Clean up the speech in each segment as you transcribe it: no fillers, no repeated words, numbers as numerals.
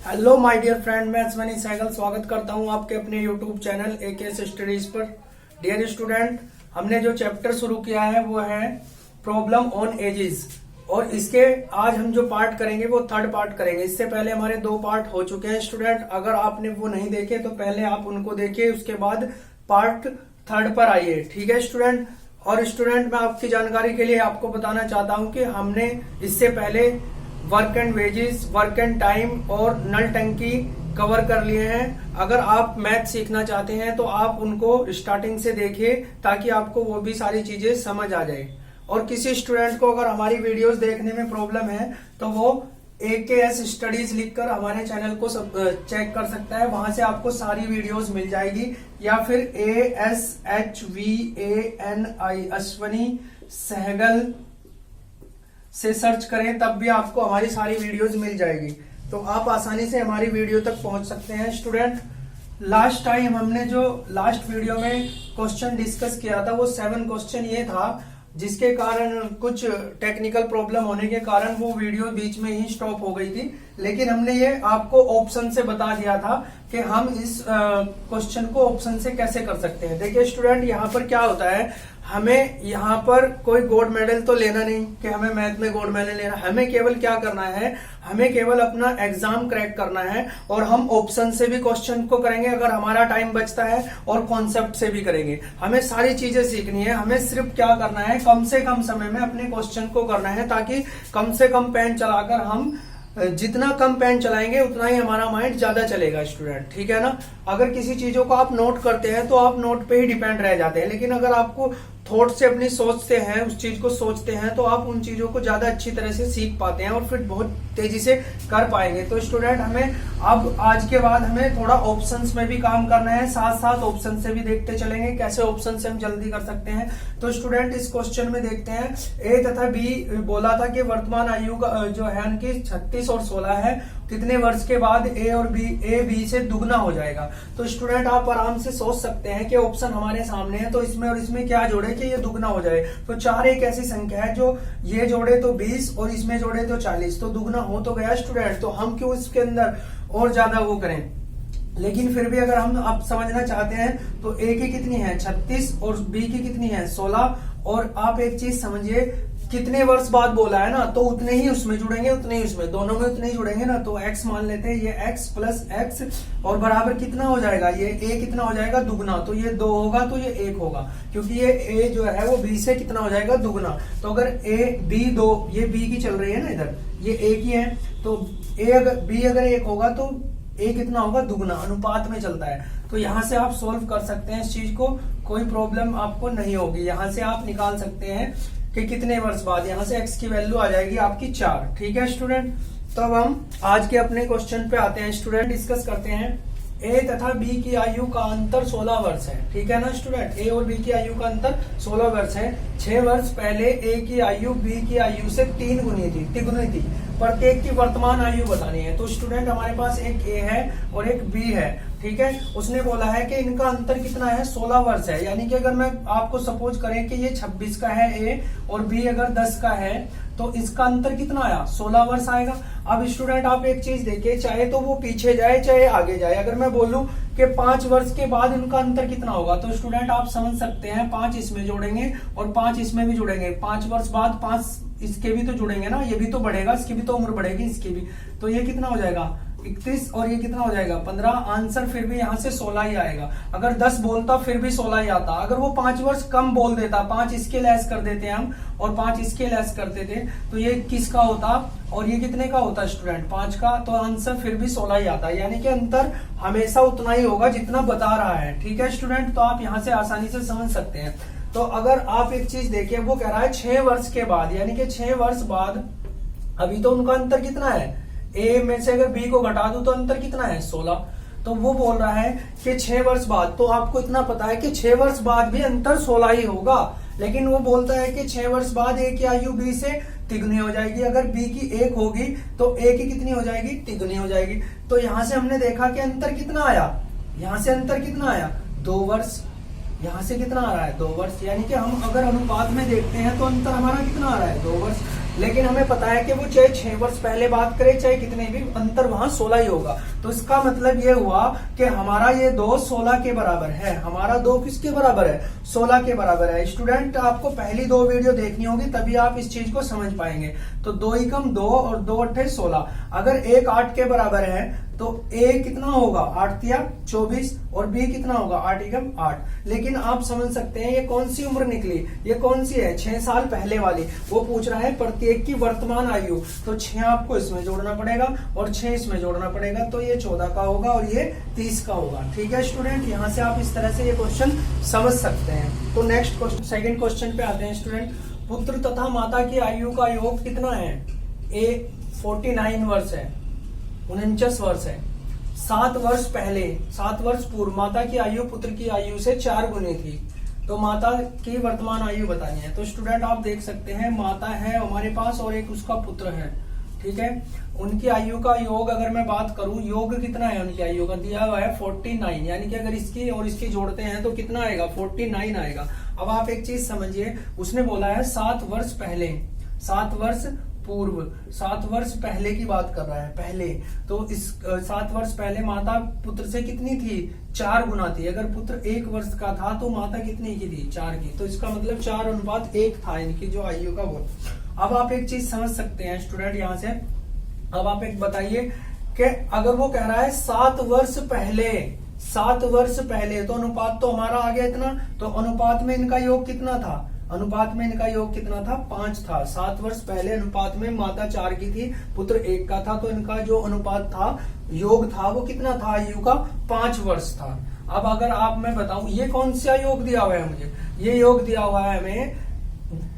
Hello my dear friend, मैं अश्वनी सहगल स्वागत करता हूं आपके अपने यूट्यूब चैनल एकेएस स्टडीज पर। डियर स्टूडेंट, हमने जो चैप्टर शुरू किया है वो है प्रॉब्लम ऑन एजेस, और इसके आज हम जो पार्ट करेंगे वो थर्ड पार्ट करेंगे। इससे पहले हमारे 2 पार्ट हो चुके हैं स्टूडेंट। अगर आपने वो नहीं देखे तो पहले आप उनको देखिए, उसके बाद पार्ट थर्ड पर आइए, ठीक है स्टूडेंट। और स्टूडेंट, मैं आपकी जानकारी के लिए आपको बताना चाहता हूं कि हमने इससे पहले work and wages, work and time और नल टंकी कवर कर लिए हैं। अगर आप मैथ सीखना चाहते हैं तो आप उनको स्टार्टिंग से देखिए ताकि आपको वो भी सारी चीजें समझ आ जाए। और किसी स्टूडेंट को अगर हमारी वीडियोस देखने में प्रॉब्लम है तो वो एकेएस स्टडीज लिखकर हमारे चैनल को चेक कर सकता है, वहां से आपको सारी वीडियोस मिल जाएगी। या फिर ASHVANI अश्वनी सहगल से सर्च करें, तब भी आपको हमारी सारी वीडियोस मिल जाएगी, तो आप आसानी से हमारी वीडियो तक पहुंच सकते हैं स्टूडेंट। लास्ट टाइम हमने जो लास्ट वीडियो में क्वेश्चन डिस्कस किया था वो 7 क्वेश्चन ये था, जिसके कारण कुछ टेक्निकल प्रॉब्लम होने के कारण वो वीडियो बीच में ही स्टॉप हो गई थी। लेकिन हमने ये आपको ऑप्शन से बता दिया था कि हम इस क्वेश्चन को ऑप्शन से कैसे कर सकते हैं। देखिए स्टूडेंट, यहाँ पर क्या होता है, हमें यहाँ पर कोई गोल्ड मेडल तो लेना नहीं कि हमें मैथ में गोल्ड मेडल लेना। हमें केवल क्या करना है, हमें केवल अपना एग्जाम क्रैक करना है, और हम ऑप्शन से भी क्वेश्चन को करेंगे अगर हमारा टाइम बचता है, और कॉन्सेप्ट से भी करेंगे। हमें सारी चीजें सीखनी है। हमें सिर्फ क्या करना है, कम से कम समय में अपने क्वेश्चन को करना है, ताकि कम से कम पेन चलाकर हम जितना कम पेन चलाएंगे उतना ही हमारा माइंड ज्यादा चलेगा स्टूडेंट, ठीक है ना। अगर किसी चीजों को आप नोट करते हैं तो आप नोट पे ही डिपेंड रह जाते हैं, लेकिन अगर आपको थॉट से अपनी सोचते हैं, उस चीज को सोचते हैं, तो आप उन चीजों को ज्यादा अच्छी तरह से सीख पाते हैं और फिर बहुत तेजी से कर पाएंगे। तो स्टूडेंट, हमें अब आज के बाद हमें थोड़ा ऑप्शंस में भी काम करना है, साथ साथ ऑप्शन से भी देखते चलेंगे कैसे ऑप्शन से हम जल्दी कर सकते हैं। तो स्टूडेंट, इस क्वेश्चन में देखते हैं, ए तथा बी बोला था कि वर्तमान आयु का जो है उनकी 36 और 16 है, कितने वर्ष के बाद ए बी से दुगना हो जाएगा। तो स्टूडेंट, आप आराम से सोच सकते हैं कि ऑप्शन हमारे सामने है, तो इसमें और इसमें क्या जोड़े कि ये दुगना हो जाए। तो 4 एक ऐसी संख्या है जो ये जोड़े तो 20 और इसमें जोड़े तो 40, तो दुगना हो तो गया स्टूडेंट। तो हम क्यों इसके अंदर और ज्यादा वो करें। लेकिन फिर भी अगर हम अब समझना चाहते हैं तो ए की कितनी है 36 और बी की कितनी है 16। और आप एक चीज समझिए, कितने वर्ष बाद बोला है ना, तो उतने ही उसमें जुड़ेंगे, उतने ही उसमें, दोनों में उतने ही जुड़ेंगे ना। तो x मान लेते हैं, ये x प्लस x और बराबर कितना हो जाएगा, ये a कितना हो जाएगा दुगना। तो ये 2 होगा तो ये 1 होगा, क्योंकि ये a जो है वो b से कितना हो जाएगा दुगना। तो अगर a b 2, ये b की चल रही है ना, इधर ये a की है, तो b अगर 1 होगा तो a कितना होगा दुगना, अनुपात में चलता है। तो यहाँ से आप सोल्व कर सकते हैं इस चीज को, कोई प्रॉब्लम आपको नहीं होगी। यहाँ से आप निकाल सकते हैं कि कितने वर्ष बाद, यहाँ से x की वैल्यू आ जाएगी आपकी 4, ठीक है स्टूडेंट। तो अब हम आज के अपने क्वेश्चन पे आते हैं स्टूडेंट, डिस्कस करते हैं। ए तथा बी की आयु का अंतर 16 वर्ष है, ठीक है ना स्टूडेंट। ए और बी की आयु का अंतर 16 वर्ष है। 6 वर्ष पहले ए की आयु बी की आयु से 3 गुनी थी। प्रत्येक की वर्तमान आयु बतानी है। तो स्टूडेंट, हमारे पास एक ए है और एक बी है, ठीक है। उसने बोला है कि इनका अंतर कितना है 16 वर्ष है। यानी कि अगर मैं आपको सपोज करें कि ये 26 का है ए और बी अगर 10 का है, तो इसका अंतर कितना आया 16 वर्ष आएगा। अब स्टूडेंट, आप एक चीज देखिए, चाहे तो वो पीछे जाए चाहे आगे जाए, अगर मैं बोलूं कि 5 वर्ष के बाद इनका अंतर कितना होगा, तो स्टूडेंट आप समझ सकते हैं 5 इसमें जोड़ेंगे और 5 इसमें भी जुड़ेंगे, 5 वर्ष बाद 5 इसके भी तो जुड़ेंगे ना, ये भी तो बढ़ेगा, इसकी भी तो उम्र बढ़ेगी, इसकी भी। तो ये कितना हो जाएगा 31 और ये कितना हो जाएगा 15। आंसर फिर भी यहाँ से 16 ही आएगा। अगर 10 बोलता फिर भी 16 ही आता। अगर वो 5 वर्ष कम बोल देता, 5 इसके लेस कर देते हम और 5 इसके लेस करते थे, तो ये 21 का होता और ये कितने का होता स्टूडेंट 5 का, तो आंसर फिर भी 16 ही आता। यानी कि अंतर हमेशा उतना ही होगा जितना बता रहा है, ठीक है स्टूडेंट। तो आप यहाँ से आसानी से समझ सकते हैं। तो अगर आप एक चीज देखिए, वो कह रहा है 6 वर्ष के बाद, यानी कि 6 वर्ष बाद, अभी तो उनका अंतर कितना है, ए में से अगर बी को घटा दूं तो अंतर कितना है 16। तो वो बोल रहा है कि 6 वर्ष बाद, तो आपको इतना पता है कि 6 वर्ष बाद भी अंतर 16 ही होगा। लेकिन वो बोलता है कि 6 वर्ष बाद ए की आयु बी से तिगुनी हो जाएगी। अगर बी की 1 होगी तो ए की कितनी हो जाएगी तिगुनी हो जाएगी। तो यहां से हमने देखा कि अंतर कितना आया, यहां से अंतर कितना आया 2 वर्ष, यहाँ से कितना आ रहा है 2 वर्ष। यानी कि हम अगर अनुपात में देखते हैं तो अंतर हमारा कितना आ रहा है 2 वर्ष। लेकिन हमें पता है कि वो चाहे 6 वर्ष पहले बात करे चाहे कितने भी, अंतर वहां 16 ही होगा। तो इसका मतलब ये हुआ कि हमारा ये 2 16 के बराबर है। हमारा 2 किसके बराबर है? 16 के बराबर है। स्टूडेंट आपको पहली 2 वीडियो देखनी होगी तभी आप इस चीज को समझ पाएंगे। तो 2 एकम 2 और 2 अट्ठे 16। अगर 1 8 के बराबर है तो A कितना होगा? 8 तिया 24 और B कितना होगा? 8 एकम 8। लेकिन आप समझ सकते हैं ये कौन सी उम्र निकली? ये कौन सी है? 6 साल पहले वाली। वो पूछ रहा है प्रत्येक की वर्तमान आयु। तो 6 आपको इसमें जोड़ना पड़ेगा और 6 इसमें जोड़ना पड़ेगा, तो ये 14 का होगा और ये 30 का होगा। ठीक है स्टूडेंट, यहाँ से आप इस तरह से ये क्वेश्चन समझ सकते हैं। तो नेक्स्ट क्वेश्चन, सेकेंड क्वेश्चन पे आते हैं स्टूडेंट। पुत्र तथा माता की आयु का योग कितना है? A 49 वर्ष है, 49 वर्ष है। 7 वर्ष पहले, 7 वर्ष पूर्व माता की आयु पुत्र की आयु से 4 गुनी थी। तो माता की वर्तमान आयु बतानी है। तो स्टूडेंट आप देख सकते हैं माता है हमारे पास और एक उसका पुत्र है। ठीक है, उनकी आयु का योग अगर मैं बात करूं, योग कितना है उनकी आयु का? दिया हुआ है 49, यानी कि अगर इसकी और इसकी जोड़ते हैं तो कितना आएगा? 49 आएगा। अब आप एक चीज समझिए, उसने बोला है 7 वर्ष पहले, 7 वर्ष पूर्व, 7 वर्ष पहले की बात कर रहा है, पहले। तो इस 7 वर्ष पहले माता पुत्र से कितनी थी? 4 गुना थी। अगर पुत्र 1 वर्ष का था तो माता कितनी की थी? 4 की। तो इसका मतलब 4:1 था इनकी जो आयु का वो। अब आप एक चीज समझ सकते हैं स्टूडेंट यहाँ से। अब आप एक बताइए कि अगर वो कह रहा है 7 वर्ष पहले, 7 वर्ष पहले, तो अनुपात तो हमारा आ गया इतना। तो अनुपात में इनका योग कितना था? अनुपात में इनका योग कितना था? 5 था। 7 वर्ष पहले अनुपात में माता 4 की थी, पुत्र 1 का था। तो इनका जो अनुपात था, योग था, वो कितना था आयु का? 5 वर्ष था। अब अगर आप मैं बताऊं ये कौन सा योग दिया हुआ है मुझे? ये योग दिया हुआ है हमें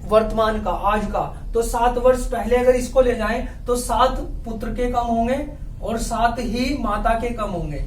वर्तमान का, आज का। तो 7 वर्ष पहले अगर इसको ले जाएं तो 7 पुत्र के कम होंगे और 7 ही माता के कम होंगे।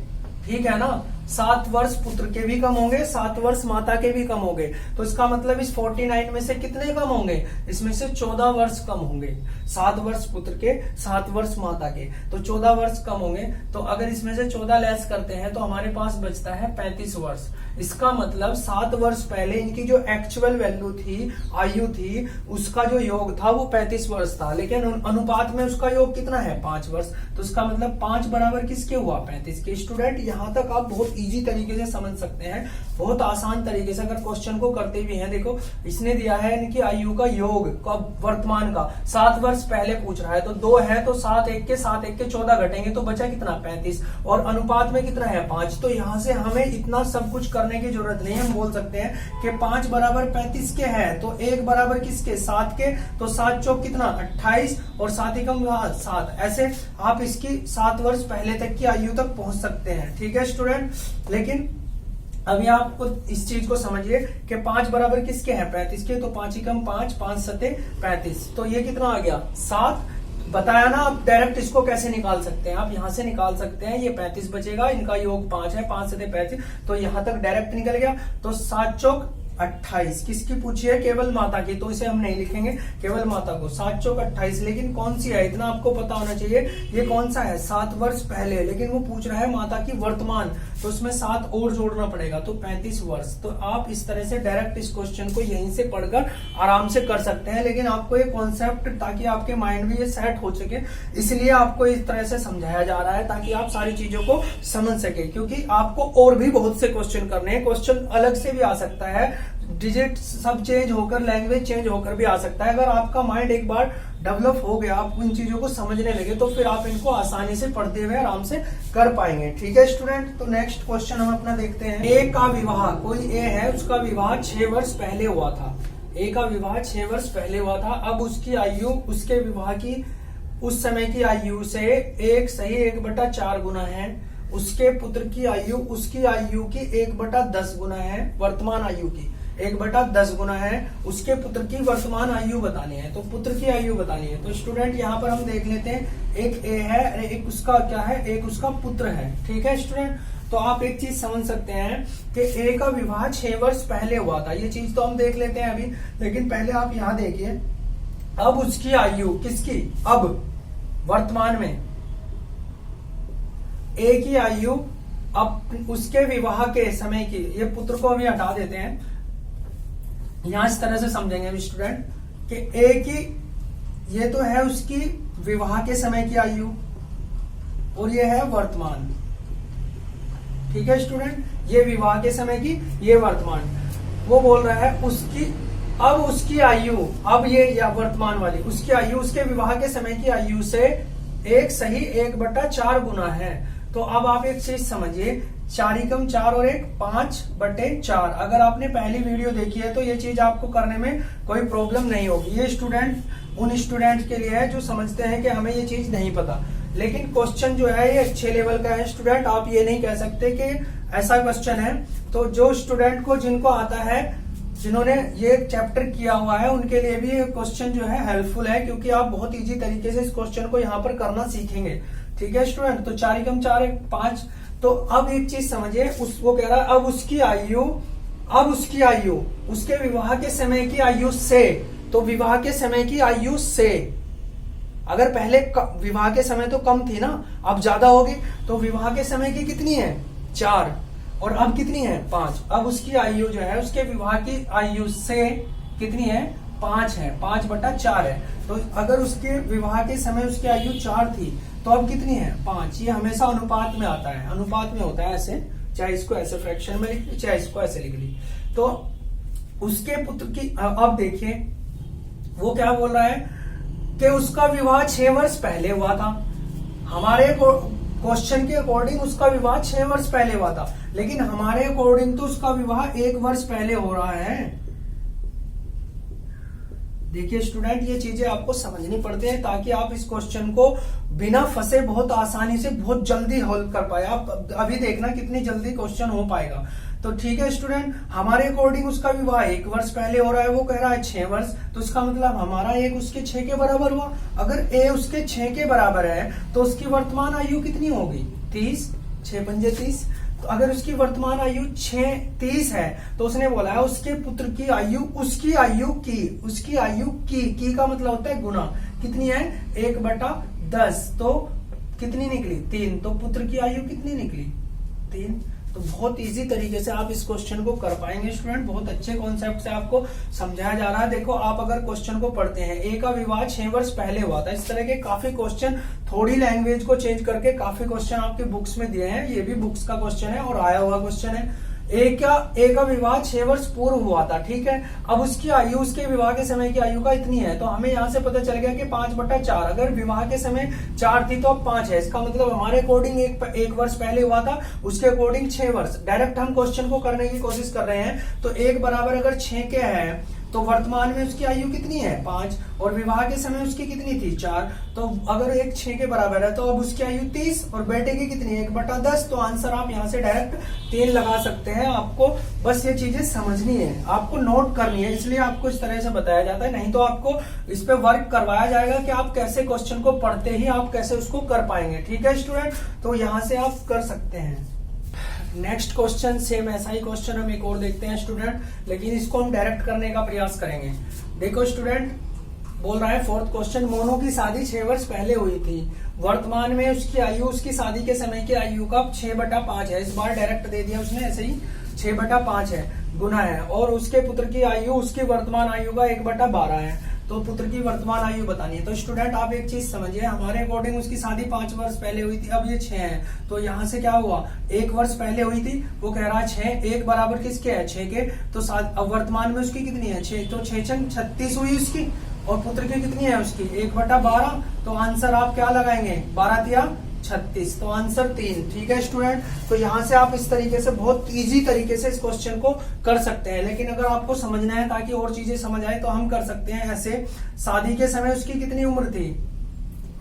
ठीक है ना? 7 वर्ष पुत्र के भी कम होंगे, 7 वर्ष माता के भी कम होंगे। तो इसका मतलब इस 49 में से कितने कम होंगे? इसमें से 14 वर्ष कम होंगे। 7 वर्ष पुत्र के, 7 वर्ष माता के, तो 14 वर्ष कम होंगे। तो अगर इसमें से 14 लेस करते हैं तो हमारे पास बचता है 35 वर्ष। इसका मतलब 7 वर्ष पहले इनकी जो एक्चुअल वैल्यू थी, आयु थी, उसका जो योग था वो 35 वर्ष था। लेकिन अनुपात में उसका योग कितना है? 5 वर्ष। तो इसका मतलब 5 बराबर किसके हुआ? 35 के। स्टूडेंट यहाँ तक आप बहुत इजी तरीके से समझ सकते हैं, बहुत आसान तरीके से। अगर क्वेश्चन को करते भी हैं, देखो इसने दिया है इनकी आयु का योग कब? वर्तमान का। 7 वर्ष पहले पूछ रहा है, तो 2 है तो 7 1 के 7 1 के 14 घटेंगे तो बचा कितना? 35। और अनुपात में कितना है? 5। तो यहाँ से हमें इतना सब कुछ करने की जरूरत नहीं है। हम बोल सकते हैं कि 5 बराबर 35 के हैं, तो 1 बराबर किसके? 7 के। तो 7 चौक कितना? 28 और 7 एकम 7। ऐसे आप इसकी 7 वर्ष पहले तक की आयु तक पहुंच सकते हैं। ठीक है स्टूडेंट, लेकिन अभी आपको इस चीज को समझिए कि 5 बराबर किसके हैं? 35 के। तो 5 एकम 5, 5 सते 35। तो ये कितना आ गया? 7। बताया ना, आप डायरेक्ट इसको कैसे निकाल सकते हैं? आप यहां से निकाल सकते हैं। ये 35 बचेगा, इनका योग 5 है, 5 सते 35, तो यहां तक डायरेक्ट निकल गया। तो 7 चौक 28 किसकी पूछी है? केवल माता की। तो इसे हम नहीं लिखेंगे, केवल माता को। 7 चौक 28। लेकिन कौन सी है इतना आपको पता होना चाहिए। ये कौन सा है? 7 वर्ष पहले। लेकिन वो पूछ रहा है माता की वर्तमान, तो उसमें 7 और जोड़ना पड़ेगा, तो 35 वर्ष। तो आप इस तरह से डायरेक्ट इस क्वेश्चन को यहीं से पढ़कर आराम से कर सकते हैं। लेकिन आपको ये कॉन्सेप्ट, ताकि आपके माइंड में ये सेट हो सके, इसलिए आपको इस तरह से समझाया जा रहा है ताकि आप सारी चीजों को समझ सके। क्योंकि आपको और भी बहुत से क्वेश्चन करने हैं। क्वेश्चन अलग से भी आ सकता है, डिजिट सब चेंज होकर, लैंग्वेज चेंज होकर भी आ सकता है। अगर आपका माइंड एक बार डेवलप हो गया, आप इन चीजों को समझने लगे, तो फिर आप इनको आसानी से पढ़ते हुए आराम से कर पाएंगे। ठीक है स्टूडेंट, तो नेक्स्ट क्वेश्चन हम अपना देखते हैं। ए का विवाह, कोई ए है, उसका विवाह 6 वर्ष पहले हुआ था। ए का विवाह 6 वर्ष पहले हुआ था। अब उसकी आयु उसके विवाह की उस समय की आयु से 1/4 गुना है। उसके पुत्र की आयु उसकी आयु की 1/10 गुना है। वर्तमान आयु की 1/10 गुना है। उसके पुत्र की वर्तमान आयु बतानी है, तो पुत्र की आयु बतानी है। तो स्टूडेंट यहाँ पर हम देख लेते हैं, एक ए है, एक उसका क्या है? एक उसका पुत्र है। ठीक है स्टूडेंट, तो आप एक चीज समझ सकते हैं कि ए का विवाह 6 वर्ष पहले हुआ था। ये चीज तो हम देख लेते हैं अभी, लेकिन पहले आप यहाँ देखिए, अब उसकी आयु किसकी? अब वर्तमान में ए की आयु अब उसके विवाह के समय की, ये पुत्र को अभी हटा देते हैं। यहां इस तरह से समझेंगे स्टूडेंट कि ए की ये तो है उसकी विवाह के समय की आयु और ये है वर्तमान। ठीक है स्टूडेंट, ये विवाह के समय की, ये वर्तमान। वो बोल रहा है उसकी, अब उसकी आयु, अब ये या वर्तमान वाली उसकी आयु उसके विवाह के समय की आयु से 1/4 गुना है। तो अब आप एक चीज समझिए, 4 और 1 5/4। अगर आपने पहली वीडियो देखी है तो ये चीज आपको करने में कोई प्रॉब्लम नहीं होगी। ये स्टूडेंट उन स्टूडेंट के लिए है जो समझते हैं कि हमें ये चीज नहीं पता, लेकिन क्वेश्चन जो है ये अच्छे लेवल का है स्टूडेंट। आप ये नहीं कह सकते कि ऐसा क्वेश्चन है। तो जो स्टूडेंट को, जिनको आता है, जिन्होंने ये चैप्टर किया हुआ है, उनके लिए भी ये क्वेश्चन जो है हेल्पफुल है, क्योंकि आप बहुत इजी तरीके से इस क्वेश्चन को यहाँ पर करना सीखेंगे। ठीक है स्टूडेंट, तो 4 1 5। तो अब एक चीज समझिए, वो कह रहा है अब उसकी आयु उसके विवाह के समय की आयु से, तो विवाह के समय की आयु से, अगर पहले विवाह के समय तो कम थी ना, अब ज्यादा होगी, तो विवाह के समय की कितनी है 4 और अब कितनी है 5। अब उसकी आयु जो है उसके विवाह की आयु से कितनी है 5 है, 5/4 है। तो अगर उसके विवाह के समय उसकी आयु 4 थी तो अब कितनी है 5। ये हमेशा अनुपात में आता है, अनुपात में होता है ऐसे, चाहे इसको ऐसे फ्रैक्शन में लिख ली, चाहे इसको ऐसे लिख ली। तो उसके पुत्र की, अब देखिए वो क्या बोल रहा है कि उसका विवाह 6 वर्ष पहले हुआ था। हमारे क्वेश्चन के अकॉर्डिंग उसका विवाह 6 वर्ष पहले हुआ था, लेकिन हमारे अकॉर्डिंग तो उसका विवाह 1 वर्ष पहले हो रहा है। देखिए स्टूडेंट, ये चीजें आपको समझनी पड़ती है ताकि आप इस क्वेश्चन को बिना फंसे बहुत आसानी से बहुत जल्दी हल कर पाए। आप अभी देखना कितनी जल्दी क्वेश्चन हो पाएगा। तो ठीक है स्टूडेंट, हमारे अकॉर्डिंग उसका विवाह 1 वर्ष पहले हो रहा है, वो कह रहा है 6 वर्ष, तो इसका मतलब हमारा 1 उसके 6 के बराबर हुआ। अगर a उसके 6 के बराबर है तो उसकी वर्तमान आयु कितनी होगी 30, 6 पंजे 30। तो अगर उसकी वर्तमान आयु 30 है तो उसने बोला है उसके पुत्र की आयु, उसकी आयु की का मतलब होता है गुना, कितनी है 1/10। तो कितनी निकली 3। तो पुत्र की आयु कितनी निकली 3। तो बहुत इजी तरीके से आप इस क्वेश्चन को कर पाएंगे स्टूडेंट। बहुत अच्छे कॉन्सेप्ट से आपको समझाया जा रहा है। देखो, आप अगर क्वेश्चन को पढ़ते हैं, ए का विवाह 6 वर्ष पहले हुआ था, इस तरह के काफी क्वेश्चन, थोड़ी लैंग्वेज को चेंज करके काफी क्वेश्चन आपके बुक्स में दिए हैं। ये भी बुक्स का क्वेश्चन है और आया हुआ क्वेश्चन है। ए का विवाह 6 वर्ष पूर्व हुआ था, ठीक है। अब उसकी आयु, उसके विवाह के समय की आयु का इतनी है, तो हमें यहाँ से पता चल गया कि 5/4। अगर विवाह के समय 4 थी तो अब 5 है। इसका मतलब हमारे अकॉर्डिंग एक वर्ष पहले हुआ था, उसके अकॉर्डिंग 6 वर्ष। डायरेक्ट हम क्वेश्चन को करने की कोशिश कर रहे हैं। तो 1 बराबर अगर 6 के है तो वर्तमान में उसकी आयु कितनी है 5 और विवाह के समय उसकी कितनी थी 4। तो अगर 1 6 के बराबर है तो अब उसकी आयु 30 और बेटे की कितनी 1/10। तो आंसर आप यहाँ से डायरेक्ट 3 लगा सकते हैं। आपको बस ये चीजें समझनी है, आपको नोट करनी है, इसलिए आपको इस तरह से बताया जाता है। नहीं तो आपको इस पे वर्क करवाया जाएगा कि आप कैसे क्वेश्चन को पढ़ते ही आप कैसे उसको कर पाएंगे। ठीक है स्टूडेंट, तो यहाँ से आप कर सकते हैं। नेक्स्ट क्वेश्चन सेम ऐसा ही क्वेश्चन हम एक और देखते हैं स्टूडेंट, लेकिन इसको हम डायरेक्ट करने का प्रयास करेंगे। देखो स्टूडेंट, बोल रहा है 4th क्वेश्चन, मोनू की शादी 6 वर्ष पहले हुई थी। वर्तमान में उसकी आयु, उसकी शादी के समय की आयु का 6/5 है। इस बार डायरेक्ट दे दिया उसने, ऐसे ही 6/5 है, गुना है। और उसके पुत्र की आयु, उसकी वर्तमान आयु का 1/12 है। तो पुत्र की वर्तमान आयु बतानी है। तो स्टूडेंट आप एक चीज समझिए, हमारे अकॉर्डिंग उसकी शादी 5 वर्ष पहले हुई थी, अब ये 6 है। तो यहाँ से क्या हुआ, 1 वर्ष पहले हुई थी, वो कह रहा है 6, 1 बराबर किसके है 6 के। तो अब वर्तमान में उसकी कितनी है 6, तो 6 36 हुई उसकी, और पुत्र की कितनी है उसकी 1/12। तो आंसर आप क्या लगाएंगे 12 36। तो आंसर 3। ठीक है स्टूडेंट, तो यहाँ से आप इस तरीके से बहुत इजी तरीके से इस क्वेश्चन को कर सकते हैं। लेकिन अगर आपको समझना है ताकि और चीजें समझ आए तो हम कर सकते हैं ऐसे। शादी के समय उसकी कितनी उम्र थी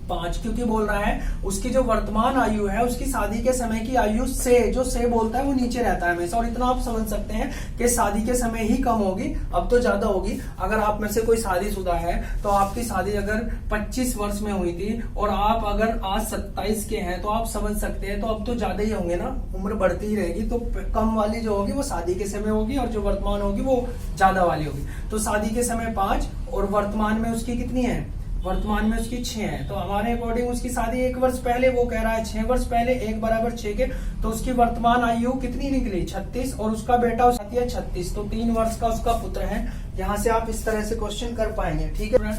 5, क्योंकि बोल रहा है उसकी जो वर्तमान आयु है उसकी शादी के समय की आयु से, जो से बोलता है वो नीचे रहता है हमेशा। और इतना आप समझ सकते हैं कि शादी के समय ही कम होगी, अब तो ज्यादा होगी। अगर आप में से कोई शादीशुदा है तो आपकी शादी अगर 25 वर्ष में हुई थी और आप अगर आज 27 के हैं तो आप समझ सकते हैं, तो अब तो ज्यादा ही होंगे ना, उम्र बढ़ती ही रहेगी। तो कम वाली जो होगी वो शादी के समय होगी और जो वर्तमान होगी वो ज्यादा वाली होगी। तो शादी के समय 5 और वर्तमान में उसकी कितनी है, वर्तमान में उसकी 6 है। तो हमारे अकॉर्डिंग उसकी शादी 1 वर्ष पहले, वो कह रहा है 6 वर्ष पहले, 1 बराबर 6 के। तो उसकी वर्तमान आयु कितनी निकली 36 और उसका बेटा उसकी है 36। तो 3 वर्ष का उसका पुत्र है। यहाँ से आप इस तरह से क्वेश्चन कर पाएंगे। ठीक है,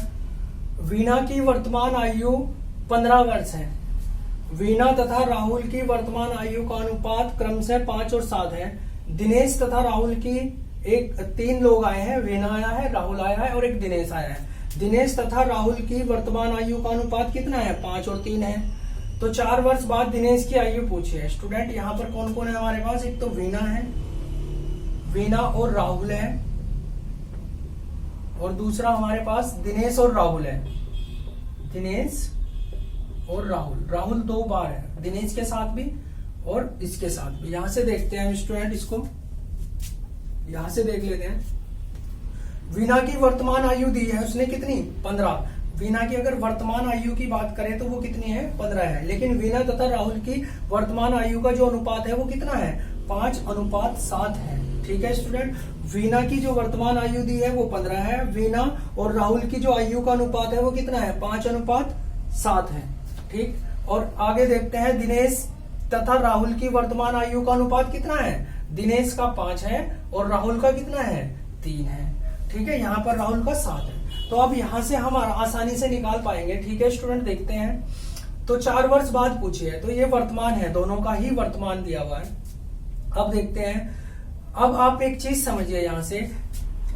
वीना की वर्तमान आयु 15 वर्ष है। वीना तथा राहुल की वर्तमान आयु का अनुपात क्रमशः 5 और 7 है। दिनेश तथा राहुल की 3 लोग आए हैं, वीना आया है, राहुल आया है और एक दिनेश आया है। दिनेश तथा राहुल की वर्तमान आयु का अनुपात कितना है? 5 और 3 है। तो 4 वर्ष बाद दिनेश की आयु पूछी है। स्टूडेंट यहाँ पर कौन कौन है हमारे पास? एक तो वीना है, वीना और राहुल है, और दूसरा हमारे पास दिनेश और राहुल है। दिनेश और राहुल, राहुल 2 बार है, दिनेश के साथ भी और इसके साथ भी। यहां से देखते हैं स्टूडेंट, इसको यहां से देख लेते हैं। वीना की वर्तमान आयु दी है उसने कितनी? 15। वीना की अगर वर्तमान आयु की बात करें तो वो कितनी है? 15 है। लेकिन वीना तथा राहुल की वर्तमान आयु का जो अनुपात है वो कितना है? 5:7 है। ठीक है स्टूडेंट, वीना की जो वर्तमान आयु दी है वो 15 है। वीना और राहुल की जो आयु का अनुपात है वो कितना है? 5:7 है। ठीक, और आगे देखते हैं दिनेश तथा राहुल की वर्तमान आयु का अनुपात कितना है? दिनेश का 5 है और राहुल का कितना है? 3 है। ठीक है, यहाँ पर राहुल का 7 है। तो अब यहां से हम आसानी से निकाल पाएंगे। ठीक है स्टूडेंट, देखते हैं। तो 4 वर्ष बाद पूछी है, तो ये वर्तमान है, दोनों का ही वर्तमान दिया हुआ है। अब देखते हैं, अब आप एक चीज समझिए यहां से,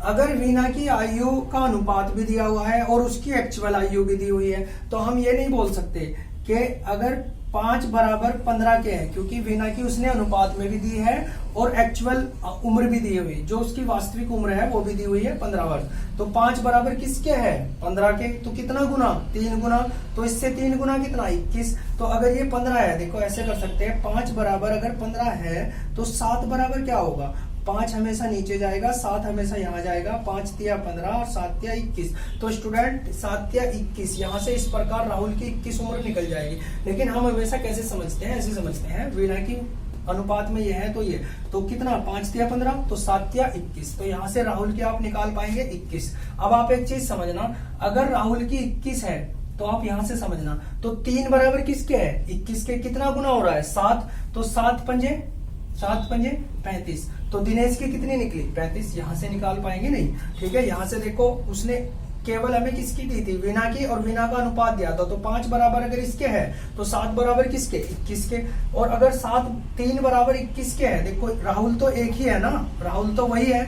अगर वीना की आयु का अनुपात भी दिया हुआ है और उसकी एक्चुअल आयु भी दी हुई है, तो हम ये नहीं बोल सकते कि अगर 5 बराबर 15 के है, क्योंकि वीना की उसने अनुपात में भी दी है और एक्चुअल उम्र भी दी हुई, जो उसकी वास्तविक उम्र है वो भी दी हुई है 15 वर्ष। तो 5 बराबर किसके है? 15 के। तो कितना गुना? 3 गुना। तो इससे 3 गुना कितना? 21। तो अगर ये 15 है, देखो ऐसे कर सकते हैं, 5 बराबर अगर 15 है तो 7 बराबर क्या होगा? 5 हमेशा नीचे जाएगा, 7 हमेशा यहाँ जाएगा। 5 तिया 15 और 7 तिया 21। तो स्टूडेंट 7 तिया 21, यहाँ से इस प्रकार राहुल की 21 उम्र निकल जाएगी। लेकिन हम हमेशा कैसे समझते हैं? ऐसे समझते हैं, वीना की अनुपात में ये है तो ये, तो कितना? 5 तिया 15, तो 7 तिया 21। तो यहाँ से राहुल की आप निकाल पाएंगे 21। अब आप एक चीज समझना, अगर राहुल की 21 है तो आप यहां से समझना, तो 3 बराबर किसके है? 21 के। कितना गुना हो रहा है? 7। तो 7 पंजे 35। तो दिनेश की कितनी निकली? 35। यहां से निकाल पाएंगे नहीं। ठीक है, यहां से देखो, उसने केवल हमें किसकी दी थी? वीना की, और वीना का अनुपात दिया था। तो 5 बराबर अगर इसके है तो 7 बराबर किसके? 21 के। और अगर 3 बराबर 21 के है, देखो राहुल तो एक ही है ना, राहुल तो वही है,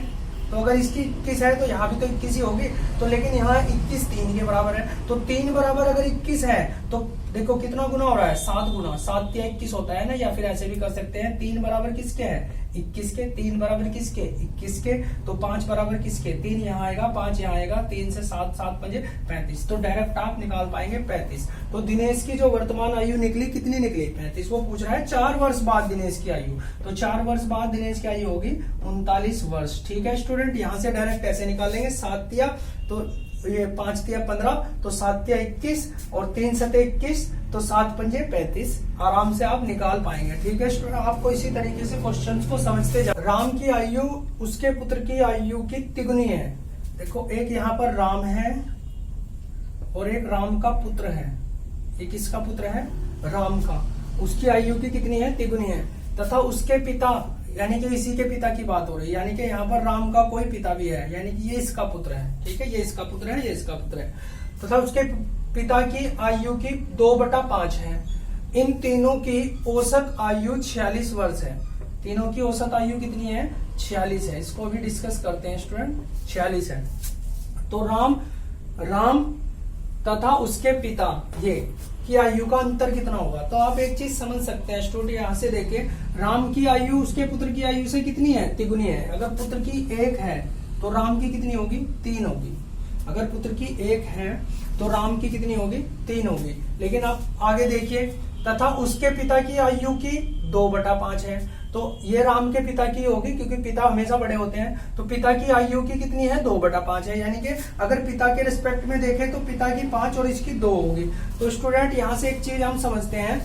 तो अगर इसकी 21 है तो यहाँ भी तो 21 ही होगी। तो लेकिन यहाँ 21 3 के बराबर है, तो 3 बराबर अगर 21 है तो देखो कितना गुना हो रहा है? 7 गुना। 7 तिया 21 होता है ना, या फिर ऐसे भी कर सकते हैं, 3 बराबर किसके है? 21 के। 3 बराबर किसके? 21 के। तो 5 बराबर किसके? 3 यहाँ आएगा, 5 यहाँ आएगा, 3 से 7, 7 पंजे 35। तो डायरेक्ट आप निकाल पाएंगे 35। तो दिनेश की जो वर्तमान आयु निकली, कितनी निकली? 35। वो पूछ रहा है 4 वर्ष बाद दिनेश की आयु, तो 4 वर्ष बाद दिनेश की आयु होगी 39 वर्ष। ठीक है स्टूडेंट, यहाँ से डायरेक्ट ऐसे निकाल लेंगे, 7 तिया, तो ये 5 तिया 15, तो 7 तिया 21 और 3 सते 21, तो 7 पंजे 35। आराम से आप निकाल पाएंगे। ठीक है स्टूडेंट, आपको इसी तरीके से क्वेश्चंस को समझते जाओ। राम की आयु उसके पुत्र की आयु की तिगुनी है। देखो एक यहाँ पर राम है और एक राम का पुत्र है। ये किसका पुत्र है? राम का। उसकी आयु की कितनी है? तिगुनी है। तथा उसके पिता, यानी कि इसी के पिता की बात हो रही है, यानी कि यहाँ पर राम का कोई पिता भी है, यानी कि ये इसका पुत्र है। ठीक है, ये इसका पुत्र है, ये इसका पुत्र है। तथा उसके पिता की आयु की 2/5 है। इन तीनों की औसत आयु 46 वर्ष है। तीनों की औसत आयु कितनी है? 46 है। इसको भी डिस्कस करते हैं स्टूडेंट। 46 है। तो राम तथा उसके पिता ये की आयु का अंतर कितना होगा? तो आप एक चीज समझ सकते हैं स्टूडेंट, यहां से देखिए, राम की आयु उसके पुत्र की आयु से कितनी है? तिगुनी है। अगर पुत्र की 1 है तो राम की कितनी होगी? 3 होगी। अगर पुत्र की 1 है तो राम की कितनी होगी? 3 होगी। लेकिन आप आगे देखिए, तथा उसके पिता की आयु की 2/5 है। तो ये राम के पिता की होगी, क्योंकि पिता हमेशा बड़े होते हैं। तो पिता की आयु की कितनी है? 2/5 है। यानी कि अगर पिता के रिस्पेक्ट में देखें तो पिता की 5 और इसकी 2 होगी। तो स्टूडेंट यहाँ से एक चीज हम समझते हैं,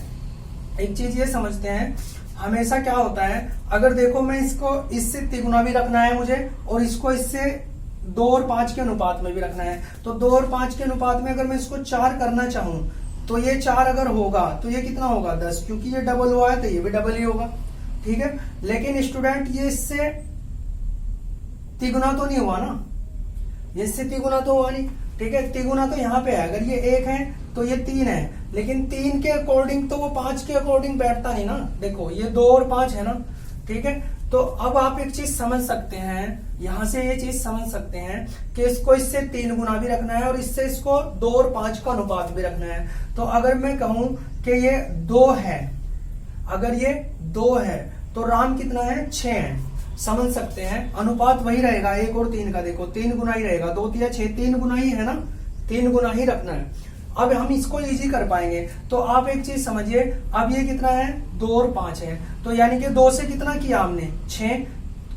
एक चीज ये समझते हैं, हमेशा क्या होता है, अगर देखो मैं इसको इससे तिगुना भी रखना है मुझे, और इसको इससे 2 और 5 के अनुपात में भी रखना है। तो 2 और 5 के अनुपात में अगर मैं इसको 4 करना चाहूं तो ये 4 अगर होगा तो ये कितना होगा? 10, क्योंकि ये डबल हुआ है तो ये भी डबल ही होगा। ठीक है, लेकिन स्टूडेंट ये इससे तिगुना तो नहीं हुआ ना, ये इससे तिगुना तो हुआ नहीं। ठीक है, तिगुना तो यहाँ पे है, अगर ये 1 है तो ये 3 है, लेकिन 3 के अकॉर्डिंग तो वो 5 के अकॉर्डिंग बैठता नहीं ना। देखो ये 2 और 5 है ना, ठीक है। तो अब आप एक चीज समझ सकते हैं, यहां से ये चीज समझ सकते हैं कि इसको इससे 3 गुना भी रखना है और इससे इसको 2 और 5 का अनुपात भी रखना है। तो अगर मैं कहूं कि ये 2 है, अगर ये 2 है तो राम कितना है, 6 है। समझ सकते हैं, अनुपात वही रहेगा 1 और 3 का। देखो 3 गुना ही रहेगा, 2 3 6, 3 गुना ही है ना, 3 गुना ही रखना है। अब हम इसको इजी कर पाएंगे। तो आप एक चीज समझिए, अब ये कितना है, 2 और 5 है, तो यानी कि 2 से कितना किया हमने, 6,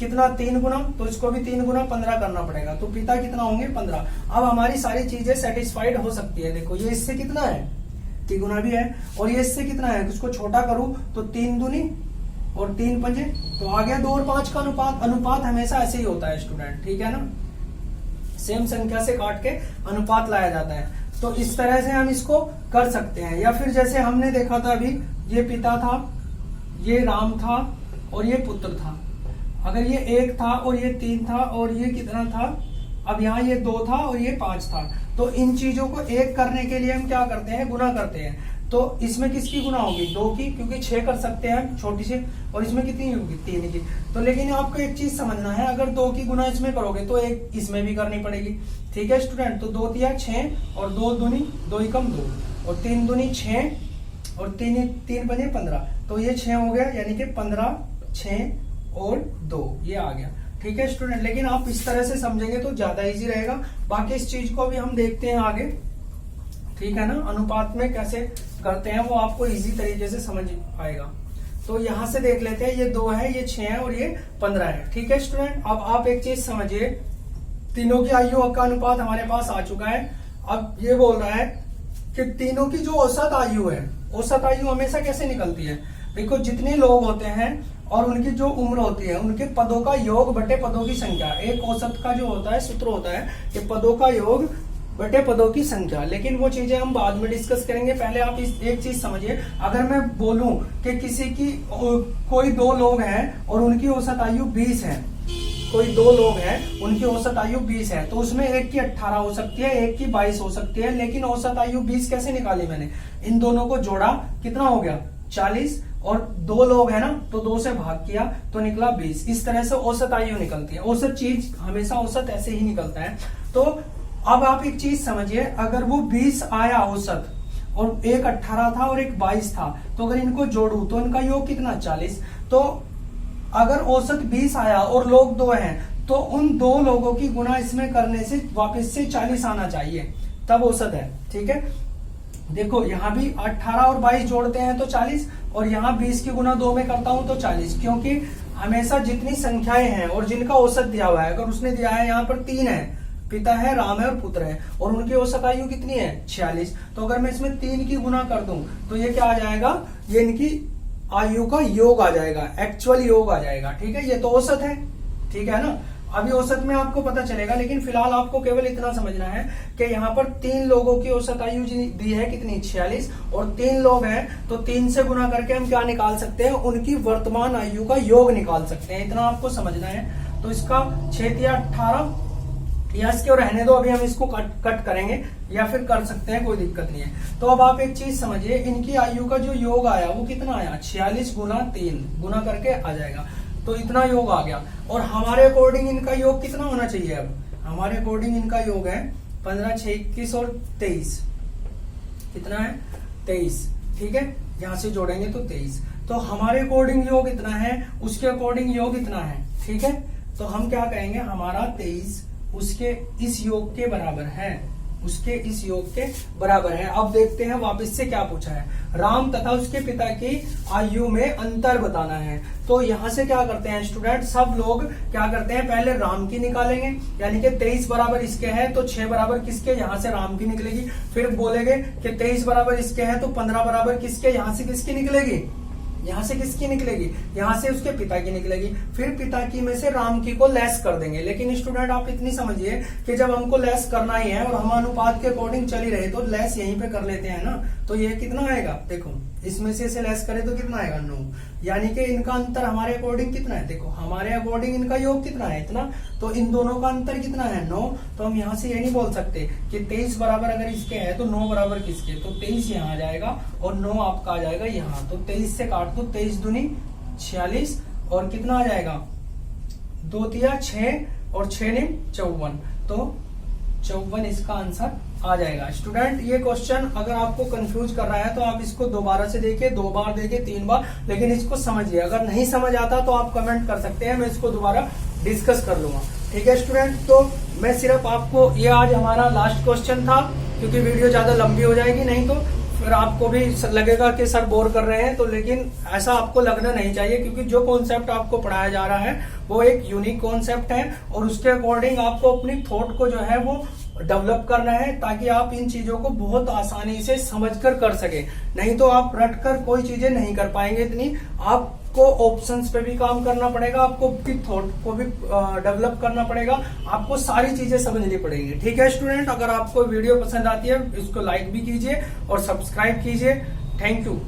कितना 3 गुना, तो इसको भी 3 गुना 15 करना पड़ेगा। तो पिता कितना होंगे, 15। अब हमारी सारी चीजें सेटिस्फाइड हो सकती है। देखो ये इससे कितना है, 3 गुना भी है, और ये इससे कितना है, इसको छोटा करूं तो 3 दूनी और 3 पंजे, तो आ गया 2 और 5 का अनुपात। अनुपात हमेशा ऐसे ही होता है स्टूडेंट, ठीक है ना, सेम संख्या से काट के अनुपात लाया जाता है। तो इस तरह से हम इसको कर सकते हैं। या फिर जैसे हमने देखा था अभी, ये पिता था, ये राम था और ये पुत्र था। अगर ये 1 था और ये 3 था और ये कितना था, अब यहाँ ये 2 था और ये 5 था, तो इन चीजों को 1 करने के लिए हम क्या करते हैं, गुना करते हैं। तो इसमें किसकी गुना होगी, 2 की, क्योंकि 6 कर सकते हैं छोटी सी, और इसमें कितनी होगी, 3 की। तो लेकिन आपको एक चीज समझना है, अगर 2 की गुना इसमें करोगे तो 1 इसमें भी करनी पड़ेगी, ठीक है स्टूडेंट। तो 2 तिया 6 और 2 दूनी 2 ही कम 2 और 3 दूनी 6 और 3 बने 15, तो ये 6 हो गया, यानी कि 15, 6 और 2 ये आ गया, ठीक है स्टूडेंट। लेकिन आप इस तरह से समझेंगे तो ज्यादा इजी रहेगा। बाकी इस चीज को भी हम देखते हैं आगे, ठीक है ना, अनुपात में कैसे करते हैं वो आपको इजी तरीके से समझ आएगा। तो यहां से देख लेते हैं, ये 2 है, ये 6 है और ये 15 है, ठीक है स्टूडेंट। अब आप एक चीज समझिए, तीनों की आयु का अनुपात हमारे पास आ चुका है। अब ये बोल रहा है कि तीनों की जो औसत आयु है, औसत आयु हमेशा कैसे निकलती है। देखो जितने लोग होते हैं और उनकी जो उम्र होती है, उनके पदों का योग बटे पदों की संख्या, एक औसत का जो होता है सूत्र होता है कि पदों का योग बटे पदों की संख्या। लेकिन वो चीजें हम बाद में डिस्कस करेंगे। पहले आप एक चीज समझिए, अगर मैं बोलूं कि किसी की कोई 2 लोग हैं और उनकी औसत आयु 20 है, कोई 2 लोग हैं उनकी औसत आयु 20 है, तो उसमें एक की 18 हो सकती है, एक की 22 हो सकती है। लेकिन औसत आयु 20 कैसे निकाली मैंने, इन दोनों को जोड़ा, कितना हो गया 40, और 2 लोग है ना, तो 2 से भाग किया तो निकला 20। इस तरह से औसत आयु निकलती है। औसत चीज हमेशा औसत ऐसे ही निकलता है। तो अब आप एक चीज समझिए, अगर वो 20 आया औसत और एक 18 था और एक 22 था, तो अगर इनको जोड़ू तो इनका योग कितना 40। तो अगर औसत 20 आया और लोग 2 हैं, तो उन 2 लोगों की गुना इसमें करने से वापस से 40 आना चाहिए, तब औसत है, ठीक है। देखो यहाँ भी 18 और 22 जोड़ते हैं तो 40, और यहाँ 20 की गुना 2 में करता हूं तो 40, क्योंकि हमेशा जितनी संख्याएं हैं और जिनका औसत दिया हुआ है, अगर उसने दिया है यहाँ पर 3 है, पिता है, राम है और पुत्र है, और उनकी औसत आयु कितनी है 46, तो अगर मैं इसमें 3 की गुना कर दूं तो ये क्या आ जाएगा, ये इनकी आयु का योग आ जाएगा, एक्चुअल योग आ जाएगा, ठीक है। ये तो औसत है, ठीक है ना। अभी औसत में आपको पता चलेगा, लेकिन फिलहाल आपको केवल इतना समझना है कि यहाँ पर 3 लोगों की औसत आयु दी है कितनी 46, और 3 लोग हैं तो 3 से गुना करके हम क्या निकाल सकते हैं, उनकी वर्तमान आयु का योग निकाल सकते हैं। इतना आपको समझना है। तो इसका 6 या 18 या इसके रहने दो, अभी हम इसको कट करेंगे या फिर कर सकते हैं, कोई दिक्कत नहीं है। तो अब आप एक चीज समझिए, इनकी आयु का जो योग आया वो कितना आया 46 गुना 3 गुना करके आ जाएगा, तो इतना योग आ गया। और हमारे अकॉर्डिंग इनका योग कितना होना चाहिए, अब हमारे अकॉर्डिंग इनका योग है 15, 6, 21 और 23, कितना है 23, ठीक है। यहां से जोड़ेंगे तो 23, तो हमारे अकॉर्डिंग योग इतना है, उसके अकॉर्डिंग योग इतना है, ठीक है। तो हम क्या कहेंगे, हमारा 23 उसके इस योग के बराबर है, उसके इस योग के बराबर है। अब देखते हैं वापस से क्या पूछा है, राम तथा उसके पिता की आयु में अंतर बताना है। तो यहां से क्या करते हैं स्टूडेंट, सब लोग क्या करते हैं, पहले राम की निकालेंगे, यानी कि 23 बराबर इसके है तो 6 बराबर किसके, यहां से राम की निकलेगी। फिर बोलेंगे कि 23 बराबर इसके है तो 15 बराबर किसके, यहां से किसकी निकलेगी, यहां से किसकी निकलेगी, यहां से उसके पिता की निकलेगी। फिर पिता की में से राम की को लेस कर देंगे। लेकिन स्टूडेंट आप इतनी समझिए कि जब हमको लेस करना ही है और हम अनुपात के अकॉर्डिंग चल ही रहे, तो लेस यहीं पे कर लेते हैं ना। तो ये कितना आएगा, देखो इसमें से इसे लेस करें तो कितना आएगा 9, यानी कि इनका अंतर हमारे अकॉर्डिंग कितना है, देखो हमारे अकॉर्डिंग इनका योग कितना है इतना, तो इन दोनों का अंतर कितना है 9। तो हम यहाँ से ये नहीं बोल सकते कि 23 बराबर अगर इसके है तो 9 बराबर किसके, तो 23 यहाँ आ जाएगा और 9 आपका आ जाएगा यहाँ। तो 23 से काट दो, 23 दूनी 46 और कितना आ जाएगा 2 तिया 6 और 6 नी 54, तो 54 इसका आंसर आ जाएगा। स्टूडेंट ये क्वेश्चन अगर आपको कंफ्यूज कर रहा है तो आप इसको दोबारा से देखिए, 2 बार देखिए, 3 बार, लेकिन इसको समझिए। अगर नहीं समझ आता तो आप कमेंट कर सकते हैं, मैं इसको दोबारा डिस्कस कर लूंगा। ठीक है स्टूडेंट, तो मैं सिर्फ आपको ये आज हमारा लास्ट क्वेश्चन था, क्योंकि वीडियो ज्यादा लंबी हो जाएगी, नहीं तो फिर आपको भी लगेगा कि सर बोर कर रहे हैं। तो लेकिन ऐसा आपको लगना नहीं चाहिए, क्योंकि जो कॉन्सेप्ट आपको पढ़ाया जा रहा है वो एक यूनिक कॉन्सेप्ट है और उसके अकॉर्डिंग आपको अपनी थॉट को जो है वो डेवलप करना है, ताकि आप इन चीजों को बहुत आसानी से समझकर कर सके। नहीं तो आप रट कर कोई चीजें नहीं कर पाएंगे इतनी। आपको ऑप्शंस पे भी काम करना पड़ेगा, आपको थॉट को भी डेवलप करना पड़ेगा, आपको सारी चीजें समझनी पड़ेगी। ठीक है स्टूडेंट, अगर आपको वीडियो पसंद आती है इसको लाइक भी कीजिए और सब्सक्राइब कीजिए। Thank you.